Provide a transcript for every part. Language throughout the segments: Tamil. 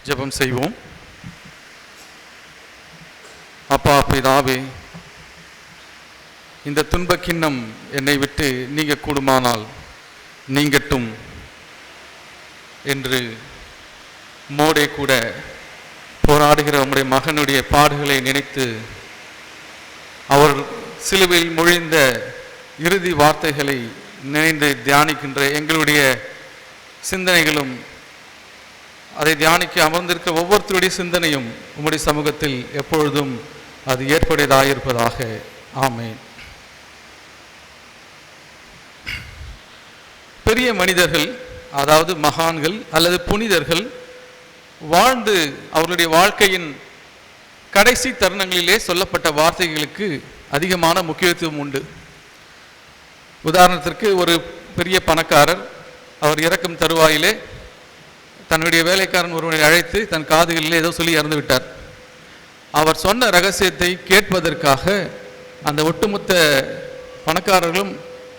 ஜெபம் செய்வோம். அப்பா பிதாவே, இந்த துன்ப கிண்ணம் என்னை விட்டு நீங்க கூடுமானால் நீங்கட்டும் என்று மோடே கூட போராடுகிற உம்முடைய மகனுடைய பாடுகளை நினைத்து அவர் சிலுவையில் மொழிந்த இறுதி வார்த்தைகளை நினைந்து தியானிக்கின்ற எங்களுடைய சிந்தனைகளும், அதை தியானிக்க அமர்ந்திருக்க ஒவ்வொருத்தருடைய சிந்தனையும் உம்முடைய சமூகத்தில் எப்பொழுதும் அது ஏற்புடையதாயிருப்பதாக. ஆமென். பெரிய மனிதர்கள், அதாவது மகான்கள் அல்லது புனிதர்கள் வாழ்ந்து அவர்களுடைய வாழ்க்கையின் கடைசி தருணங்களிலே சொல்லப்பட்ட வார்த்தைகளுக்கு அதிகமான முக்கியத்துவம் உண்டு. உதாரணத்திற்கு, ஒரு பெரிய பணக்காரர் அவர் இறக்கும் தருவாயிலே தன்னுடைய வேலைக்காரன் ஒருவனை அழைத்து தன் காதுகளிலே ஏதோ சொல்லி இறந்து விட்டார். அவர் சொன்ன ரகசியத்தை கேட்பதற்காக அந்த ஒட்டுமொத்த பணக்காரர்களும்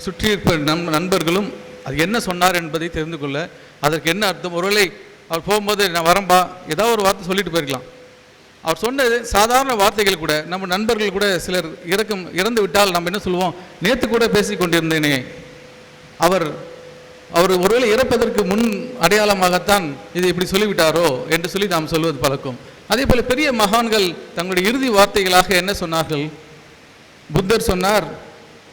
சுற்றியிருப்ப நண்பர்களும் அது என்ன சொன்னார் என்பதை தெரிந்து கொள்ள, அதற்கு என்ன அர்த்தம், ஒருவேளை அவர் போகும்போது நான் வரம்பா ஏதாவது ஒரு வார்த்தை சொல்லிட்டு போயிருக்கலாம். அவர் சொன்னது சாதாரண வார்த்தைகள் கூட நம்ம நண்பர்கள் கூட சிலர் இறந்து விட்டால் நம்ம என்ன சொல்லுவோம், நேற்று கூட பேசி கொண்டிருந்தேனே. அவர் ஒருவேளை இறப்பதற்கு முன் அடையாளமாகத்தான் இதை இப்படி சொல்லிவிட்டாரோ என்று சொல்லி நாம் சொல்வது பழக்கம். அதே போல பெரிய மகான்கள் தங்களுடைய இறுதி வார்த்தைகளாக என்ன சொன்னார்கள்? புத்தர் சொன்னார்,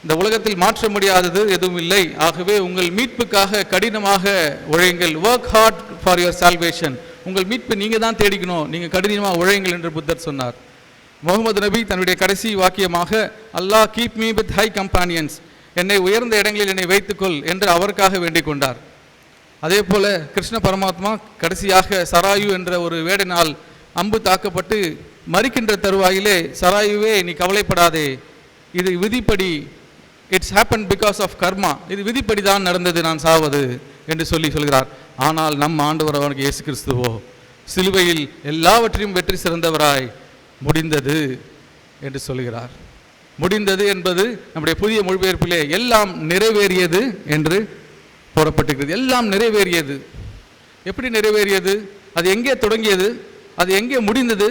இந்த உலகத்தில் மாற்ற முடியாதது எதுவும் இல்லை, ஆகவே உங்கள் மீட்புக்காக கடினமாக உழையுங்கள். Work hard for your salvation. உங்கள் மீட்பு நீங்கள் தான் தேடிக்கணும், நீங்கள் கடினமாக உழையுங்கள் என்று புத்தர் சொன்னார். முகமது நபி தன்னுடைய கடைசி வாக்கியமாக, Allah keep me with high companions, என்னை உயர்ந்த இடங்களில் என்னை வைத்துக்கொள் என்று அவருக்காக வேண்டிக் கொண்டார். அதே போல கிருஷ்ண பரமாத்மா கடைசியாக சராயு என்ற ஒரு வேடனால் அம்பு தாக்கப்பட்டு மறிக்கின்ற தருவாயிலே, சராயுவே நீ கவலைப்படாதே, இது விதிப்படி, இட்ஸ் ஹேப்பன் பிகாஸ் ஆஃப் கர்மா, இது விதிப்படி தான் நடந்தது நான் சாவது என்று சொல்கிறார். ஆனால் நம் ஆண்டவர் அவனுக்கு இயேசு கிறிஸ்துவோ சிலுவையில் எல்லாவற்றையும் வெற்றி சிறந்தவராய் முடிந்தது என்று சொல்கிறார். முடிந்தது என்பது நம்முடைய புதிய மொழிபெயர்ப்பிலே எல்லாம் நிறைவேறியது என்று போடப்பட்டிருக்கிறது. எல்லாம் நிறைவேறியது. எப்படி நிறைவேறியது? அது எங்கே தொடங்கியது? அது எங்கே முடிந்தது?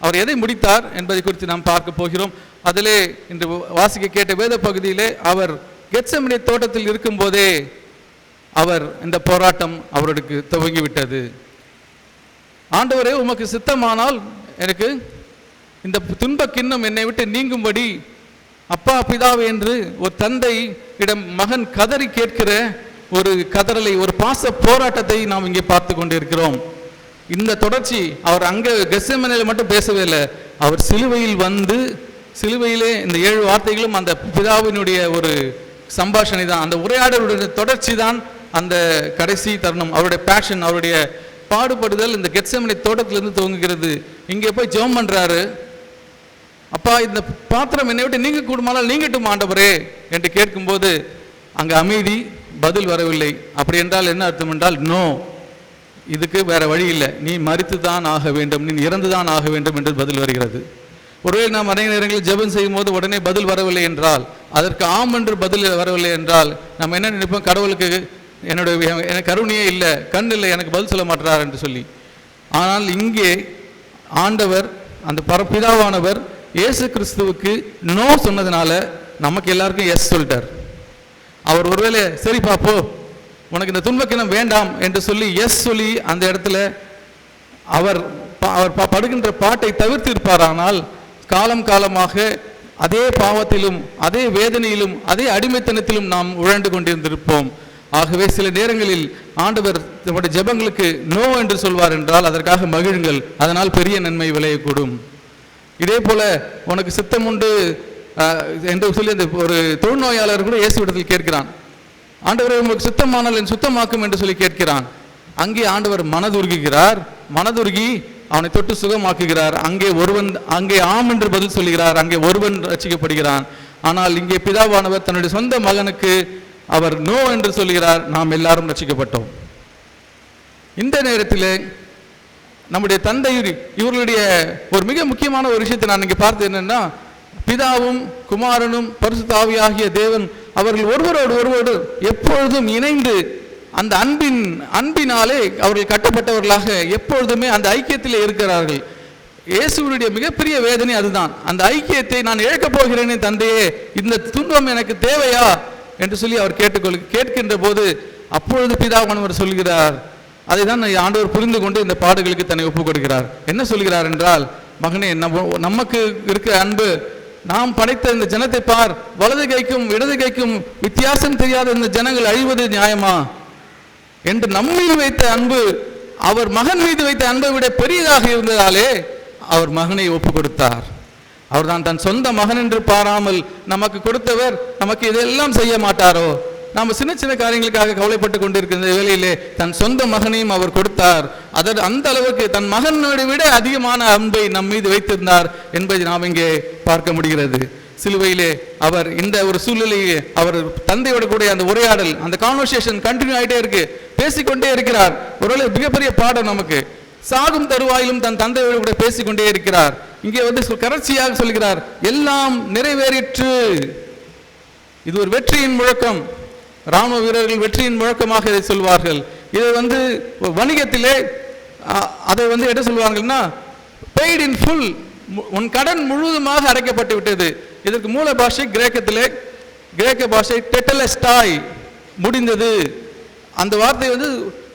அவர் எதை முடித்தார் என்பதை குறித்து நாம் பார்க்க போகிறோம். அதிலே இன்று வாசிக்க கேட்ட வேத பகுதியிலே அவர் கெத்செமனே தோட்டத்தில் இருக்கும்போதே அவர் இந்த போராட்டம் அவருக்கு துவங்கிவிட்டது. ஆண்டவரே, உமக்கு சித்தமானால் எனக்கு இந்த துன்ப கிண்ணம் என்னை விட்டு நீங்கும்படி, அப்பா பிதாவே என்று ஒரு தந்தை இடம் மகன் கதறி கேட்கிற ஒரு கதறலை, ஒரு பாச போராட்டத்தை நாம் இங்கே பார்த்து கொண்டிருக்கிறோம். இந்த தொடர்ச்சி அவர் அங்கே கெத்செமனேல மட்டும் பேசவே இல்லை, அவர் சிலுவையில் வந்து சிலுவையிலே இந்த 7 வார்த்தைகளும் அந்த பிதாவினுடைய ஒரு சம்பாஷணை தான், அந்த உரையாடலுடைய தொடர்ச்சி தான் அந்த கடைசி தருணம். அவருடைய பேஷன், அவருடைய பாடுபடுதல் இந்த கெத்செமனே தோட்டத்திலிருந்து துவங்குகிறது. இங்கே போய் ஜெபம் பண்றாரு, அப்பா இந்த பாத்திரம் என்னை விட்டு நீங்க கூடுமானால் நீங்கட்டும் ஆண்டவரே என்று கேட்கும்போது அங்கே அமைதி, பதில் வரவில்லை. அப்படி என்றால் என்ன அர்த்தம் என்றால், நோ, இதுக்கு வேற வழி இல்லை, நீ மரித்து தான் ஆக வேண்டும், நீ இறந்து தான் ஆக வேண்டும் என்று பதில் வருகிறது. ஒருவேளை நாம் அநேக நேரங்களில் ஜெபம் செய்யும் போது உடனே பதில் வரவில்லை என்றால், அதற்கு ஆம் என்று பதில் வரவில்லை என்றால் நம்ம என்ன நினைப்போம், கடவுளுக்கு எனக்கு கருணையே இல்லை, கண் இல்லை, எனக்கு பதில் சொல்ல மாட்டார் என்று சொல்லி. ஆனால் இங்கே ஆண்டவர், அந்த பரப்பிதாவானவர் இயேசு கிறிஸ்துவுக்கு நோ சொன்னதுனால நமக்கு எல்லாருக்கும் எஸ் சொல்லிட்டார். அவர் ஒருவேளை சரி பாப்போ உனக்கு இந்த துன்பக்கினம் வேண்டாம் என்று சொல்லி எஸ் சொல்லி அந்த இடத்துல அவர் படுகின்ற பாட்டை தவிர்த்து இருப்பாரானால் காலம் காலமாக அதே பாவத்திலும் அதே வேதனையிலும் அதே அடிமைத்தனத்திலும் நாம் உழண்டு கொண்டிருந்திருப்போம். ஆகவே சில நேரங்களில் ஆண்டவர் நம்முடைய ஜெபங்களுக்கு நோ என்று சொல்வார் என்றால் அதற்காக மகிழுங்கள், அதனால் பெரிய நன்மை விளையக்கூடும். இதே போல உனக்கு சித்தம் உண்டு என்று சொல்லி அந்த ஒரு தொழுநோயாளர் கூட இயேசுவிடத்தில் கேட்கிறான், ஆண்டவரே உங்களுக்கு சித்தமானால் என் சுத்தமாக்கும் என்று சொல்லி கேட்கிறான். அங்கே ஆண்டவர் மனதுருகுகிறார், மனதுருகி அவனை தொட்டு சுகமாக்குகிறார். அங்கே ஆம் என்று பதில் சொல்கிறார், அங்கே ஒருவன் ரட்சிக்கப்படுகிறான். ஆனால் இங்கே பிதாவானவர் தன்னுடைய சொந்த மகனுக்கு அவர் நோ என்று சொல்கிறார், நாம் எல்லாரும் ரட்சிக்கப்பட்டோம். இந்த நேரத்தில் நம்முடைய தந்தை இவர்களுடைய ஒரு மிக முக்கியமான ஒரு விஷயத்தை நான் இங்கே பார்த்து என்னன்னா, பிதாவும் குமாரனும் பரிசுத்த ஆவியாகிய தேவன் அவர்கள் ஒருவரோடு எப்பொழுதும் இணைந்து அந்த அன்பினாலே அவர்கள் கட்டப்பட்டவர்களாக எப்பொழுதுமே அந்த ஐக்கியத்தில் இருக்கிறார்கள். இயேசுவினுடைய மிகப்பெரிய வேதனை அதுதான். அந்த ஐக்கியத்தை நான் இழக்கப் போகிறேனே தந்தையே, இந்த துன்பம் எனக்கு தேவையா என்று சொல்லி அவர் கேட்கின்ற போது அப்பொழுது பிதாவானவர் சொல்கிறார், அதை தான் ஆண்டவர் புரிந்து கொண்டு இந்த பாடுகளுக்கு தன்னை ஒப்புக் கொடுக்கிறார். என்ன சொல்கிறார் என்றால், மகனே, நமக்கு இருக்கிற அன்பு, நாம் படைத்த இந்த ஜனத்தை பார், வலது கைக்கும் இடது கைக்கும் வித்தியாசம் தெரியாத இந்த ஜனங்கள் அழிவது நியாயமா என்று நம்மீது வைத்த அன்பு அவர் மகன் மீது வைத்த அன்பை விட பெரியதாக இருந்ததாலே அவர் மகனை ஒப்பு கொடுத்தார். அவர் தான் தன் சொந்த மகன் என்று பாராமல் நமக்கு கொடுத்தவர் நமக்கு இதெல்லாம் செய்ய மாட்டாரோ? நாம் சின்ன சின்ன காரியங்களுக்காக கவலைப்பட்டு கொண்டிருக்கிற வேளையிலே தன் சொந்த மகனையும் அவர் கொடுத்தார். அதற்கு அந்த அளவுக்கு தன் மகனோடு விட அதிகமான அன்பை நம் மீது வைத்திருந்தார் என்பதை நாம் இங்கே பார்க்க முடிகிறது. சிலுவையிலே அவர் இந்த ஒரு சூழ்நிலையே அவர் தந்தையோட கூட அந்த உரையாடல், அந்த கான்வர்சேஷன் கண்டினியூ ஆகிட்டே இருக்கு, பேசிக்கொண்டே இருக்கிறார். ஒருவேளை மிகப்பெரிய பாடம் நமக்கு. சாகும் தருவாயிலும் தன் தந்தையோடு கூட பேசிக்கொண்டே இருக்கிறார். இங்கே வந்து கடைசியாக சொல்கிறார், எல்லாம் நிறைவேறிற்று. இது ஒரு வெற்றியின் முழக்கம். ராணுவ வீரர்கள் வெற்றியின் முழக்கமாக இதை சொல்வார்கள். இதை வந்து வணிகத்திலே அதை வந்து என்ன சொல்வார்கள்னா, பெய்ட் இன் ஃபுல், உன் கடன் முழுவதுமாக அடைக்கப்பட்டு விட்டது. இதற்கு மூல பாஷை கிரேக்க பாஷை டெட்டலஸ்டாய், முடிந்தது. அந்த வார்த்தை வந்து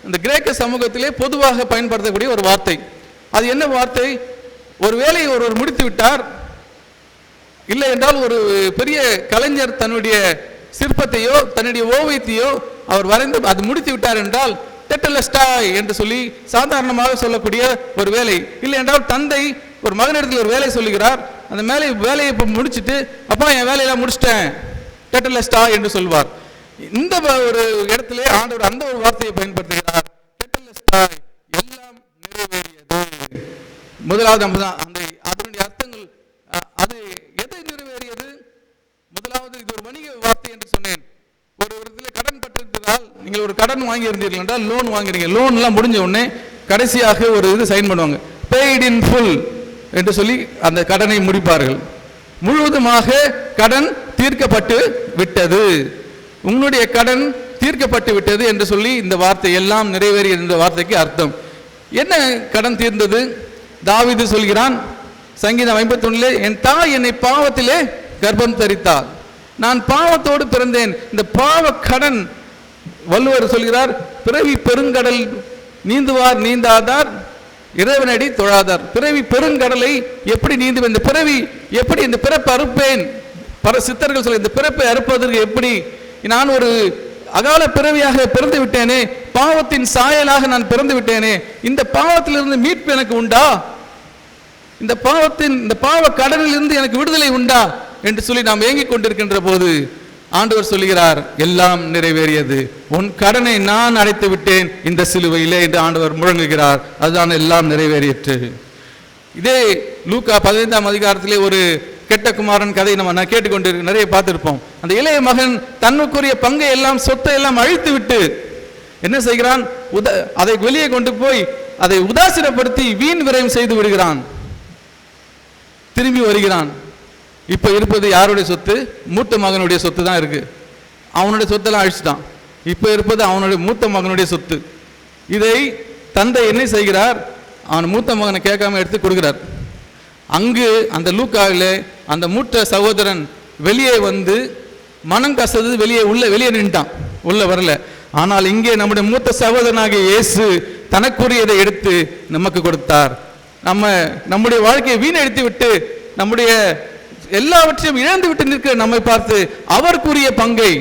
அந்த கிரேக்க சமூகத்திலே பொதுவாக பயன்படுத்தக்கூடிய ஒரு வார்த்தை. அது என்ன வார்த்தை? ஒரு வேலையை ஒருவர் முடித்து விட்டார், இல்லை என்றால் ஒரு பெரிய கலைஞர் தன்னுடைய சிற்பத்தையோ தன்னுடைய ஓவியத்தையோ அவர் வரைந்து அது முடித்து விட்டார் என்றால் டெட்டலஸ்டாய் என்று சொல்லி சாதாரணமாக சொல்லக்கூடிய ஒரு வேலை. இல்லை என்றால் தந்தை ஒரு மகனிடத்தில் ஒரு வேலை சொல்லுகிறார், அந்த வேலையை இப்போ முடிச்சுட்டு, அப்பா என் வேலையெல்லாம் முடிச்சிட்டேன், டெட்டலஸ்டாய் என்று சொல்வார். இந்த ஒரு இடத்துல ஆண்டவர் அந்த ஒரு வார்த்தையை பயன்படுத்துகிறார், டெட்டலஸ்டாய், எல்லாம் நிறைவேறியது. முதலாவது அந்த அதனுடைய அர்த்தங்கள், அது எதை நிறைவேறியது? முதலாவது இது ஒரு வணிக வார்த்தை என்று சொன்னேன். ஒரு இடத்துல கடன் பட்டிருந்தால், நீங்கள் ஒரு கடன் வாங்கி இருந்தீர்கள் என்றால் லோன் வாங்குறீங்க, லோன் எல்லாம் முடிஞ்ச உடனே கடைசியாக ஒரு இது சைன் பண்ணுவாங்க, பெய்ட் இன் ஃபுல் என்று சொல்லி அந்த கடனை முடிப்பார்கள். முழுவதுமாக கடன் தீர்க்கப்பட்டு விட்டது, உன்னுடைய கடன் தீர்க்கப்பட்டு விட்டது என்று சொல்லி இந்த வார்த்தை எல்லாம் நிறைவேறிய என்ற வார்த்தைக்கு அர்த்தம். என்ன கடன் தீர்ந்தது? தாவீது சொல்கிறான் சங்கீதம் 51, என் தாய் என்னை பாவத்திலே கர்ப்பம் தரித்தார், நான் பாவத்தோடு பிறந்தேன். இந்த பாவ கடன், வள்ளுவர் சொல்கிறார், பிறவி பெருங்கடல் நீந்துவார் நீந்தாதார் இறைவனடி தொழாதார். பிறவி பெருங்கடலை எப்படி நீந்து, இந்த பிறவி எப்படி, இந்த பிறப்பை அறுப்பேன். பல சித்தர்கள் சொல்ல, இந்த பிறப்பை அறுப்பதற்கு எப்படி, நான் ஒரு அகால பிறவியாக பிறந்து விட்டேனே, பாவத்தின் சாயலாக நான் பிறந்து விட்டேனே, இந்த பாவத்திலிருந்து மீட்பு எனக்கு உண்டா? இந்த பாவ கடனில் இருந்து எனக்கு விடுதலை உண்டா என்று சொல்லி நாம் ஏங்கிக் கொண்டிருக்கின்ற போது ஆண்டவர் சொல்லுகிறார், எல்லாம் நிறைவேறியது, உன் கடனை நான் அடைத்து விட்டேன் இந்த சிலுவையிலே என்று ஆண்டவர் முழங்குகிறார். அதுதான் எல்லாம் நிறைவேறியற்று. இதே லூக்கா 15ஆம் அதிகாரத்திலே ஒரு கெட்ட குமாரன் கதை நம்ம கேட்டுக்கொண்டு நிறைய பார்த்திருப்போம். அந்த இளைய மகன் தன்னுக்குரிய பங்கை எல்லாம், சொத்தை எல்லாம் அழித்து விட்டு என்ன செய்கிறான்? அதை வெளியே கொண்டு போய் அதை உதாசீனப்படுத்தி வீண் விரயம் செய்து விடுகிறான். திரும்பி வருகிறான். இப்ப இருப்பது யாருடைய சொத்து? மூத்த மகனுடைய சொத்து தான் இருக்கு. அவனுடைய சொத்தெல்லாம் அழிச்சுட்டான். இப்ப இருப்பது அவனுடைய மூத்த மகனுடைய சொத்து. இதை தந்தை என்ன செய்கிறார்? அவன் மூத்த மகனை கேட்காம எடுத்து கொடுக்கிறார். அங்கு அந்த லூக்காவிலே அந்த மூத்த சகோதரன் வெளியே வந்து மனம் கசது வெளியே நின்றான், உள்ள வரல. ஆனால் இங்கே நம்முடைய மூத்த சகோதரனாகிய இயேசு தனக்குரியதை எடுத்து நமக்கு கொடுத்தார். நம்முடைய வாழ்க்கையை வீணடித்து விட்டு, நம்முடைய எல்லாவற்றையும் இழந்து விட்டு நிற்கிற நம்மை பார்த்து அவருக்குரிய பங்கை,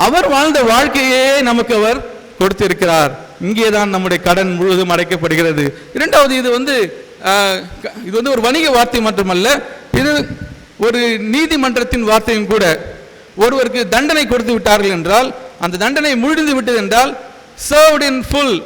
அவர் வாழ்ந்த வாழ்க்கையே நமக்கு அவர் கொடுத்திருக்கிறார். இங்கேதான் நம்முடைய கடன் முழுவதும் அடைக்கப்படுகிறது. இரண்டாவது, இது வந்து ஒரு வணிக வார்த்தை மட்டுமல்ல, இது ஒரு நீதிமன்றத்தின் வார்த்தையும் கூட. ஒருவருக்கு தண்டனை கொடுத்து விட்டார்கள் என்றால், அந்த தண்டனை முடிந்து விட்டது என்றால், சர்வ்ட் இன் ஃபுல்,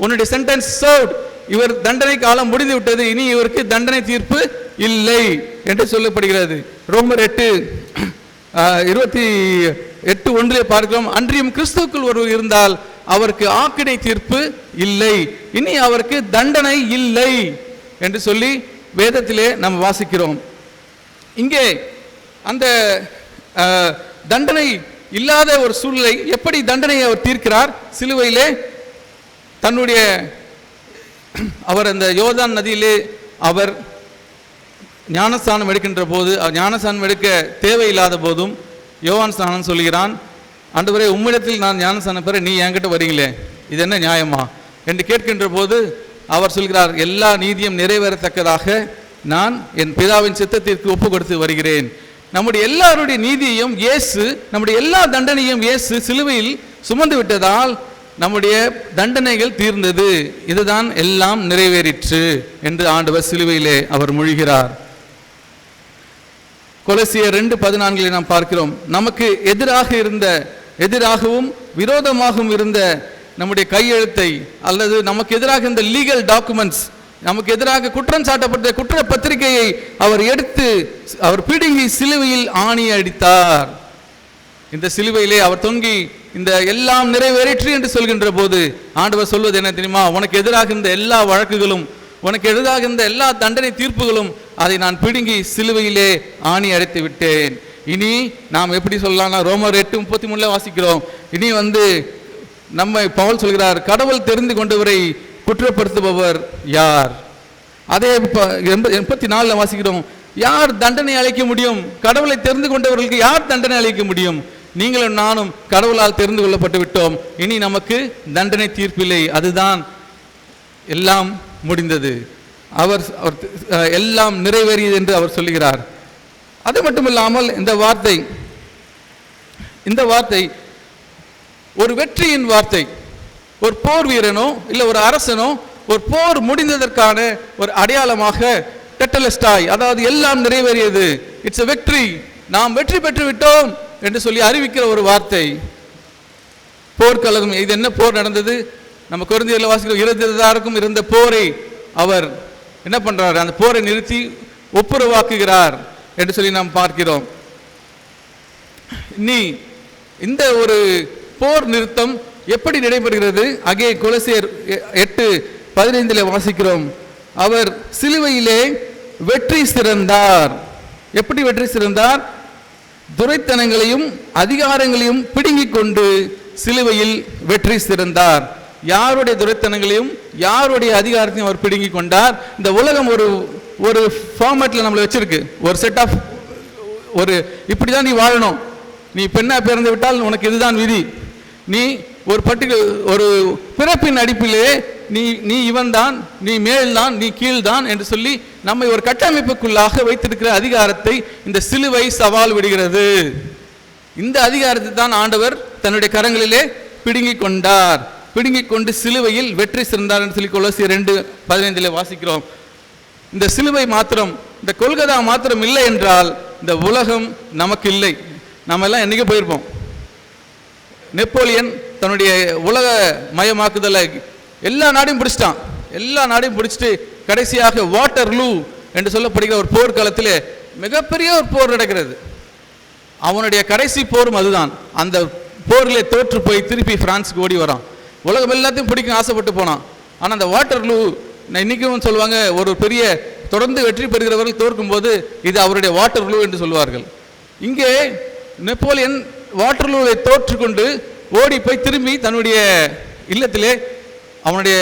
உன்னுடைய சென்டென்ஸ் சர்வ்ட், இவர் தண்டனை காலம் முடிந்து விட்டது, இனி இவருக்கு தண்டனை தீர்ப்பு இல்லை என்று சொல்லப்படுகிறது. ரோமர் 8:28 பார்க்கிறோம், அன்றியும் கிறிஸ்துவுக்குள் ஒருவர் இருந்தால் அவருக்கு ஆக்கினை தீர்ப்பு இல்லை, இனி அவருக்கு தண்டனை இல்லை என்று சொல்லி வேதத்திலே நாம் வாசிக்கிறோம். இங்கே அந்த தண்டனை இல்லாத ஒரு சூழ்நிலை, எப்படி தண்டனையை அவர் தீர்க்கிறார்? சிலுவையிலே தன்னுடைய அவர் அந்த யோர்தான் நதியிலே அவர் ஞானஸ்தானம் எடுக்கின்ற போது, ஞானஸ்தானம் எடுக்க தேவையில்லாத போதும் யோவான் ஸ்நானன் சொல்கிறான், ஆண்டவரே உம்மிடத்தில் நான் ஞானஸ்தானம் பெற நீ என்கிட்ட வரீங்களே, இது என்ன நியாயமா என்று கேட்கின்ற போது அவர் சொல்கிறார், எல்லா நீதியும் நிறைவேறத்தக்கதாக நான் என் பிதாவின் சித்தத்திற்கு ஒப்பு கொடுத்து வருகிறேன். நம்முடைய எல்லாருடைய நீதியையும் இயேசு, நம்முடைய எல்லா தண்டனையும் இயேசு சிலுவையில் சுமந்து விட்டதால் நம்முடைய தண்டனைகள் தீர்ந்தது, இதுதான் எல்லாம் நிறைவேறிற்று என்று ஆண்டவர் சிலுவையிலே அவர் மொழிகிறார். கொலோசியர் 2:14 நாம் பார்க்கிறோம், நமக்கு எதிராகவும் விரோதமாகவும் இருந்த நம்முடைய கையெழுத்தை அல்லது நமக்கு எதிராக இந்த லீகல் டாக்குமெண்ட்ஸ், நமக்கு எதிராக குற்றம் சாட்டப்பட்ட குற்ற பத்திரிகையை அவர் எடுத்து அவர் பிடுங்கி சிலுவையில் ஆணி அடித்தார். இந்த சிலுவையிலே அவர் தொங்கி இந்த எல்லாம் நிறைவேறிற்று என்று சொல்கின்ற போது ஆண்டவர் சொல்வது என்ன தெரியுமா? உனக்கு எதிராக இந்த எல்லா வழக்குகளும், உனக்கு எதிராக இந்த எல்லா தண்டனை தீர்ப்புகளும், அதை நான் பிடுங்கி சிலுவையிலே ஆணி அடைத்து விட்டேன். இனி நாம் எப்படி சொல்லலாம்னா, ரோமர் 8:33 வாசிக்கிறோம், இனி நம்மை பவுல் சொல்கிறார், கடவுள் தெரிந்து கொண்டவரை குற்றப்படுத்துபவர் யார்? அதே 84 வாசிக்கிறோம், யார் தண்டனை அளிக்க முடியும்? கடவுளை தெரிந்து கொண்டவர்களுக்கு யார் தண்டனை அளிக்க முடியும்? நீங்களும் நானும் கடவுளால் தெரிந்து கொள்ளப்பட்டு விட்டோம், இனி நமக்கு தண்டனை தீர்ப்பில்லை, அதுதான் எல்லாம் முடிந்தது, அவர் எல்லாம் நிறைவேறியது என்று அவர் சொல்லுகிறார். அது மட்டுமில்லாமல் இந்த வார்த்தை ஒரு வெற்றியின் வார்த்தை. ஒரு போர் வீரனோ இல்லை ஒரு அரசனோ ஒரு போர் முடிந்ததற்கான ஒரு அடையாளமாக டெட்டலஸ்டாய், அதாவது எல்லாம் நிறைவேறியது, இட்ஸ் எ வெற்றி, நாம் வெற்றி பெற்று விட்டோம் என்று சொல்லி அறிவிக்கிற ஒரு வார்த்தை. போர்க்களம், இது என்ன போர் நடந்தது? நம்ம கொரிந்தியர்ல வாசிக்கிறோம், 26,000 இருந்த போரை அவர் என்ன பண்றாரு? அந்த போரை நிறுத்தி ஒப்புரவாக்குகிறார் என்று சொல்லி நாம் பார்க்கிறோம். நீ இந்த ஒரு போர் நிறுத்தம் எப்படி நடைபெறுகிறது? அங்கே கொலோசியர் 8:15 வாசிக்கிறோம், அவர் சிலுவையிலே வெற்றி சிறந்தார். எப்படி வெற்றி சிறந்தார்? துரைத்தனங்களையும் அதிகாரங்களையும் பிடுங்கிக் கொண்டு சிலுவையில் வெற்றி சிறந்தார். யாருடைய துரைத்தனங்களையும் யாருடைய அதிகாரத்தையும் அவர் பிடுங்கி கொண்டார். இந்த உலகம் ஒரு ஃபார்மேட்ல நம்மளை வச்சிருக்கு, ஒரு செட் ஆஃப் ஒரு இப்படிதான் நீ வாழணும், நீ பெண்ணா பிறந்து விட்டால் உனக்கு இதுதான் விதி, நீ ஒரு ஒரு பிறப்பின் அடிப்பிலே நீ இவன் தான், நீ மேல்தான், நீ கீழ்தான் என்று சொல்லி நம்மை ஒரு கட்டமைப்புக்குள்ளாக வைத்திருக்கிற அதிகாரத்தை இந்த சிலுவை சவால் விடுகிறது. இந்த அதிகாரத்தை தான் ஆண்டவர் தன்னுடைய கரங்களிலே பிடுங்கிக் கொண்டார். பிடுங்கிக் கொண்டு சிலுவையில் வெற்றி சிறந்தார் என்று சொல்லி கொலோசியர் 2:15 வாசிக்கிறோம். இந்த சிலுவை மாத்திரம், இந்த கொல்கதா மாத்திரம் இல்லை என்றால் இந்த உலகம் நமக்கு இல்லை. நம்ம எல்லாம் என்னைக்கு போயிருப்போம். நெப்போலியன் தன்னுடைய உலக மயமாக்குதலை எல்லா நாடையும் பிடிச்சிட்டான். எல்லா நாடையும் பிடிச்சிட்டு கடைசியாக வாட்டர்லூ என்று சொல்லப்படுகிற ஒரு போர்க்காலத்தில் மிகப்பெரிய ஒரு போர் நடக்கிறது. அவனுடைய கடைசி போரும் அதுதான். அந்த போரிலே தோற்று போய் திருப்பி பிரான்ஸுக்கு ஓடி வரான். உலகம் எல்லாத்தையும் பிடிக்க ஆசைப்பட்டு போனான். ஆனால் அந்த வாட்டர்லூ, இன்னைக்கும் சொல்லுவாங்க, ஒரு பெரிய தொடர்ந்து வெற்றி பெறுகிறவர்கள் தோற்கும் போது இது அவருடைய வாட்டர்லூ என்று சொல்வார்கள். இங்கே நெப்போலியன் வாட்டர்லூவை தோற்றுக்கொண்டு ஓடி போய் திரும்பி தன்னுடைய இல்லத்திலே அவனுடைய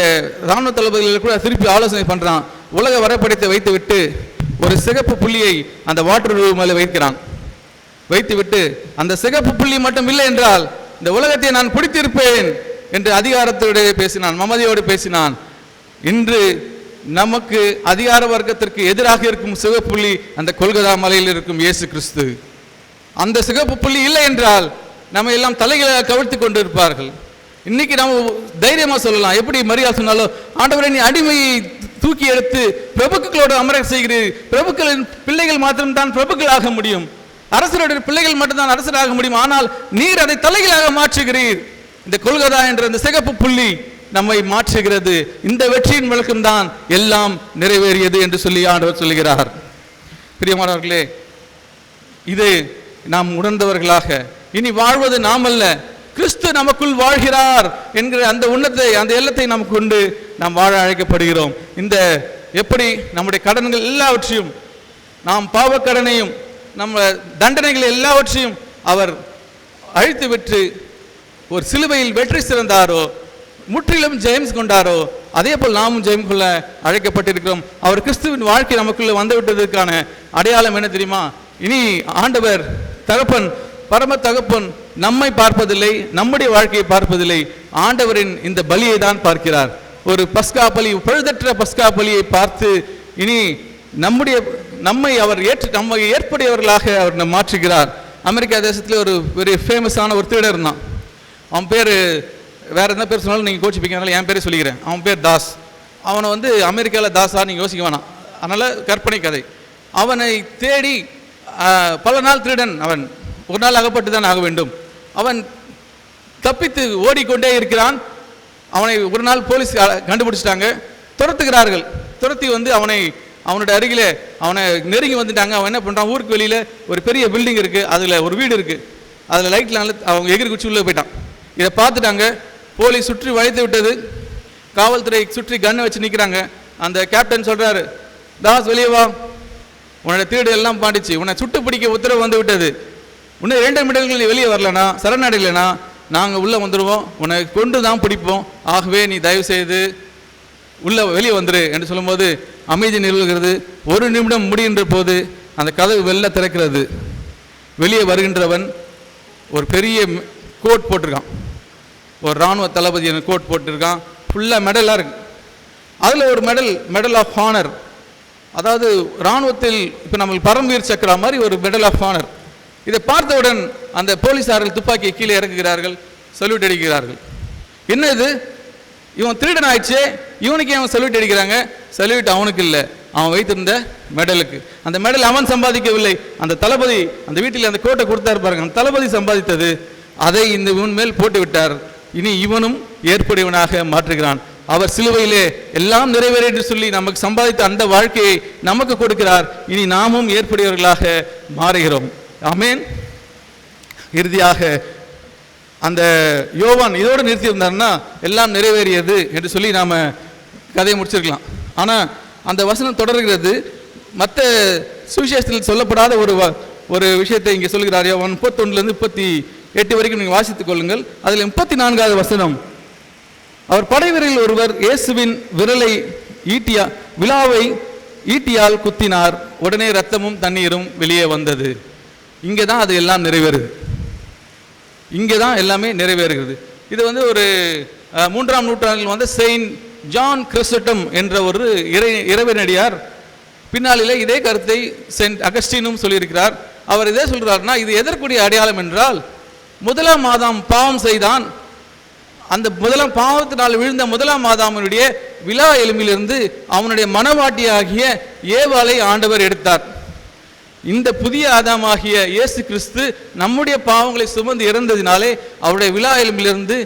இராணுவ தளபதிகள் கூட திருப்பி ஆலோசனை பண்ணுறான். உலக வரைபடத்தை வைத்து விட்டு ஒரு சிகப்பு புள்ளியை அந்த வாட்டர்லூ மேலே வைத்து விட்டு அந்த சிகப்பு புள்ளி மட்டும் இல்லை என்றால் இந்த உலகத்தை நான் பிடித்திருப்பேன் என்று அதிகாரத்தோடு பேசினான், மமதையோடு பேசினான். இன்று நமக்கு அதிகார வர்க்கத்திற்கு எதிராக இருக்கும் சிகப்பு புள்ளி அந்த கொல்கதா மலையில் இருக்கும் இயேசு கிறிஸ்து. அந்த சிகப்பு புள்ளி இல்லை என்றால் நம்ம எல்லாம் தலைகளை கவிழ்த்து கொண்டு இருப்பார்கள். இன்னைக்கு நம்ம தைரியமா சொல்லலாம், எப்படி மரியா சொன்னாலும், ஆண்டவரை நீ அடிமையை தூக்கி எடுத்து பிரபுக்களோடு அமர செய்கிறீர், பிரபுக்களின் பிள்ளைகள் மாத்திரம்தான் பிரபுக்கள் ஆக முடியும், அரசருடைய பிள்ளைகள் மட்டும்தான் அரசராக முடியும், ஆனால் நீர் அதை தலைகளாக மாற்றுகிறீர். இந்த கொல்கதா என்ற இந்த சிகப்பு புள்ளி நம்மை மாற்றுகிறது. இந்த வெற்றியின் விளக்கம் தான் எல்லாம் நிறைவேறியது என்று சொல்லி ஆண்டவர் சொல்லுகிறார். பிரியமானவர்களே, இது நாம் உணர்ந்தவர்களாக இனி வாழ்வது நாம் அல்ல, கிறிஸ்து நமக்குள் வாழ்கிறார் என்கிற அந்த உன்னத்தை, அந்த எல்லத்தை நமக்கு கொண்டு நாம் வாழ அழைக்கப்படுகிறோம். இந்த எப்படி நம்முடைய கடன்கள் எல்லாவற்றையும், நாம் பாவக்கடனையும் நம்ம தண்டனைகள் எல்லாவற்றையும் அவர் அழித்து விட்டு ஒரு சிலுவையில் வெற்றி சிறந்தாரோ, முற்றிலும் ஜெயம் கொண்டாரோ, அதே போல் நாமும் ஜெயம் கொள்ள அழைக்கப்பட்டிருக்கிறோம். அவர் கிறிஸ்துவின் வாழ்க்கை நமக்குள்ள வந்துவிட்டதற்கான அடையாளம் என்ன தெரியுமா? இனி ஆண்டவர் தகப்பன், பரம தகப்பன் நம்மை பார்ப்பதில்லை, நம்முடைய வாழ்க்கையை பார்ப்பதில்லை, ஆண்டவரின் இந்த பலியை தான் பார்க்கிறார். ஒரு பஸ்கா பலி, பழுதற்ற பஸ்கா பலியை பார்த்து இனி நம்மை அவர் நம்மை ஏற்புடையவர்களாக அவர் மாற்றுகிறார். அமெரிக்கா தேசத்தில் ஒரு பெரிய ஃபேமஸான ஒரு திருடர் இருந்தான். அவன் பேர் வேறு என்ன பேர் சொன்னாலும் நீங்கள் கோச்சிப்பீங்க, அதனால் என் பேரே சொல்லிக்கிறேன். அவன் பேர் தாஸ். அவனை அமெரிக்காவில் தாஸா நீங்கள் யோசிக்க வேணாம், அதனால் கற்பனை கதை. அவனை தேடி பல நாள் திருடன் அவன், ஒரு நாள் அகப்பட்டு தான் ஆக வேண்டும். அவன் தப்பித்து ஓடிக்கொண்டே இருக்கிறான். அவனை ஒரு நாள் போலீஸ் கண்டுபிடிச்சிட்டாங்க, துரத்துகிறார்கள். துரத்தி அவனுடைய அருகிலே அவனை நெருங்கி வந்துட்டாங்க. அவன் என்ன பண்ணுறான், ஊருக்கு வெளியில் ஒரு பெரிய பில்டிங் இருக்குது, அதில் ஒரு வீடு இருக்குது, அதில் லைட்டில் அவங்க எகிரி குச்சி உள்ளே போயிட்டான். இதை பார்த்துட்டாங்க, போலீஸ் சுற்றி வளைத்து விட்டது, காவல்துறை சுற்றி கண்ணை வச்சு நிற்கிறாங்க. அந்த கேப்டன் சொல்கிறாரு, தாஸ் வெளியே வா, உன்னோட திருடு எல்லாம் பாண்டிச்சு, உன்னை சுட்டு பிடிக்க உத்தரவு வந்து விட்டது, இன்னும் 2 நிமிடங்கள் நீ வெளியே வரலனா, சரணடையிலனா நாங்கள் உள்ளே வந்துடுவோம், உன்னை கொண்டு தான் பிடிப்போம், ஆகவே நீ தயவு செய்து வெளியே வந்துரு என்று சொல்லும்போது அமைதி நிலவுகிறது. 1 நிமிடம் முடிகின்ற போது அந்த கதவு வெளில திறக்கிறது. வெளியே வருகின்றவன் ஒரு பெரிய கோட் போட்டிருக்கான், ஒரு இராணுவ தளபதி கோட் போட்டிருக்கான், ஃபுல்லாக மெடலாக இருக்கு. அதில் ஒரு மெடல் ஆஃப் ஹானர், அதாவது இராணுவத்தில் இப்போ நம்மளுக்கு பரம்வீர் சக்கரா மாதிரி ஒரு மெடல் ஆஃப் ஹானர். இதை பார்த்தவுடன் அந்த போலீஸார்கள் துப்பாக்கியை கீழே இறக்குகிறார்கள், சல்யூட் அடிக்கிறார்கள். என்ன இது, இவன் திருடன் ஆயிடுச்சே, இவனுக்கு அவன் சல்யூட் அடிக்கிறாங்க. சல்யூட் அவனுக்கு இல்லை, அவன் வைத்திருந்த மெடலுக்கு. அந்த மெடல் அவன் சம்பாதிக்கவில்லை, அந்த தளபதி அந்த வீட்டில் அந்த கோட்டை கொடுத்தாரு பாருங்க, அந்த தளபதி சம்பாதித்தது. அதை இவன் மேல் போட்டு விட்டார். இனி இவனும் ஏற்புடையவனாக மாற்றுகிறான். அவர் சிலுவையிலே எல்லாம் நிறைவேற என்று சொல்லி நமக்கு சம்பாதித்த அந்த வாழ்க்கையை நமக்கு கொடுக்கிறார். இனி நாமும் ஏற்புடையவர்களாக மாறுகிறோம். ஆமென். இறுதியாக அந்த யோவான் இதோடு நிறுத்தியிருந்தார்னா எல்லாம் நிறைவேறியது என்று சொல்லி நாம் கதையை முடிச்சிருக்கலாம். ஆனால் அந்த வசனம் தொடர்கிறது. மற்ற சுவிசேஷத்தில் சொல்லப்படாத ஒரு விஷயத்தை இங்கே சொல்கிறார். யோவான் 31 38 வரைக்கும் நீங்கள் வாசித்துக் கொள்ளுங்கள். அதில் 34வது வசனம், அவர் படைவீரரில் ஒருவர் இயேசுவின் விழாவை ஈட்டியால் குத்தினார், உடனே இரத்தமும் தண்ணீரும் வெளியே வந்தது. இங்கே தான் அது எல்லாம் நிறைவேறுது, இங்கே தான் எல்லாமே நிறைவேறுகிறது. இது ஒரு 3ஆம் நூற்றாண்டில் செயின்ட் ஜான் கிறிஸ்டோஸ்டம் என்ற ஒரு இறைவனடியார் பின்னாளிலே இதே கருத்தை செயின்ட் அகஸ்டினும் சொல்லியிருக்கிறார். அவர் இதே சொல்கிறார்னா, இது எதற்குரிய அடையாளம் என்றால், 1ஆம் ஆதாம் பாவம் செய்தான், அந்த பாவத்தினால் விழுந்த 1ஆம் ஆதாமனுடைய விழா எலும்பிலிருந்து அவனுடைய மனவாட்டியாகிய ஏவாளை ஆண்டவர் எடுத்தார். இந்த புதிய ஆதாமாகிய இயேசு கிறிஸ்து நம்முடைய பாவங்களை சுமந்து இறந்ததினாலே அவருடைய விழா எலும்பிலிருந்து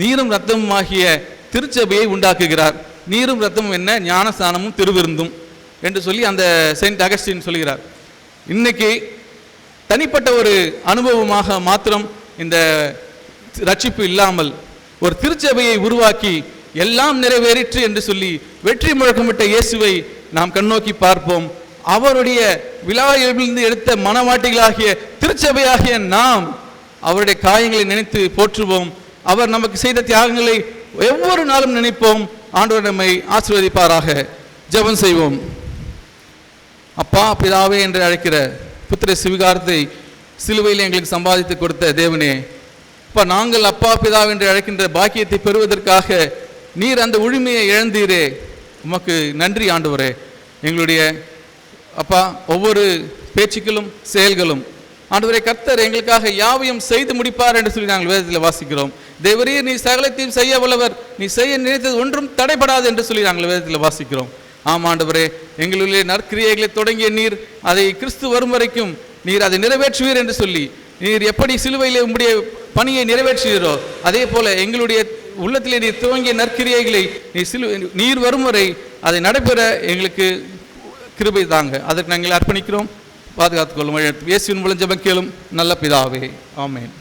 நீரும் இரத்தமும் ஆகிய திருச்சபையை உண்டாக்குகிறார். நீரும் இரத்தமும் என்ன, ஞானஸ்நானமும் திருவிருந்தும் என்று சொல்லி அந்த செயின்ட் அகஸ்டின் சொல்கிறார். இன்னைக்கு தனிப்பட்ட ஒரு அனுபவமாக மாத்திரம் இந்த ரட்சிப்பு இல்லாமல் ஒரு திருச்சபையை உருவாக்கி எல்லாம் நிறைவேறிற்று என்று சொல்லி வெற்றி முழக்கமிட்ட இயேசுவை நாம் கண்ணோக்கி பார்ப்போம். அவருடைய விழாவிலிருந்து எடுத்த மனவாட்டிகளாகிய திருச்சபையாகிய நாம் அவருடைய காயங்களை நினைத்து போற்றுவோம். அவர் நமக்கு செய்த தியாகங்களை ஒவ்வொரு நாளும் நினைப்போம். ஆண்டவர் நம்மை ஆசீர்வதிப்பாராக. ஜெபம் செய்வோம். அப்பா பிதாவே என்று அழைக்கிற புத்திர சிவிகாரத்தை சிலுவையில் எங்களுக்கு சம்பாதித்து கொடுத்த தேவனே, அப்பா நாங்கள் அப்பா பிதா என்று அழைக்கின்ற பாக்கியத்தை பெறுவதற்காக நீர் அந்த உரிமையை இழந்தீரே, உமக்கு நன்றி ஆண்டவரே. எங்களுடைய அப்பா ஒவ்வொரு பேச்சுக்களும் செயல்களும் ஆண்டவரே கர்த்தர் எங்களுக்காக யாவையும் செய்து முடிப்பார் என்று சொல்லி நாங்கள் வேதத்தில் வாசிக்கிறோம். தேவரீர் நீ சகலத்தையும் செய்ய வல்லவர், நீ செய்ய நினைத்தது ஒன்றும் தடைபடாது என்று சொல்லி நாங்கள் வேதத்தில் வாசிக்கிறோம். ஆமாண்டவரே, எங்களுடைய நற்கிரியைகளை தொடங்கிய நீர் அதை கிறிஸ்து வரும் வரைக்கும் நீர் அதை நிறைவேற்றுவீர் என்று சொல்லி நீர் எப்படி சிலுவையிலே உம்முடைய பணியை நிறைவேற்றுகிறோ அதே போல எங்களுடைய உள்ளத்திலே நீர் துவங்கிய நற்கிரியைகளை நீர் வரும் வரை அதை நடைபெற எங்களுக்கு கிருபை தாங்க. அதற்கு நாங்கள் அர்ப்பணிக்கிறோம். பாதுகாத்துக் கொள்ளும். இயேசுவின் மூலம் ஜெபம் கேளும் நல்ல பிதாவே. ஆமென்.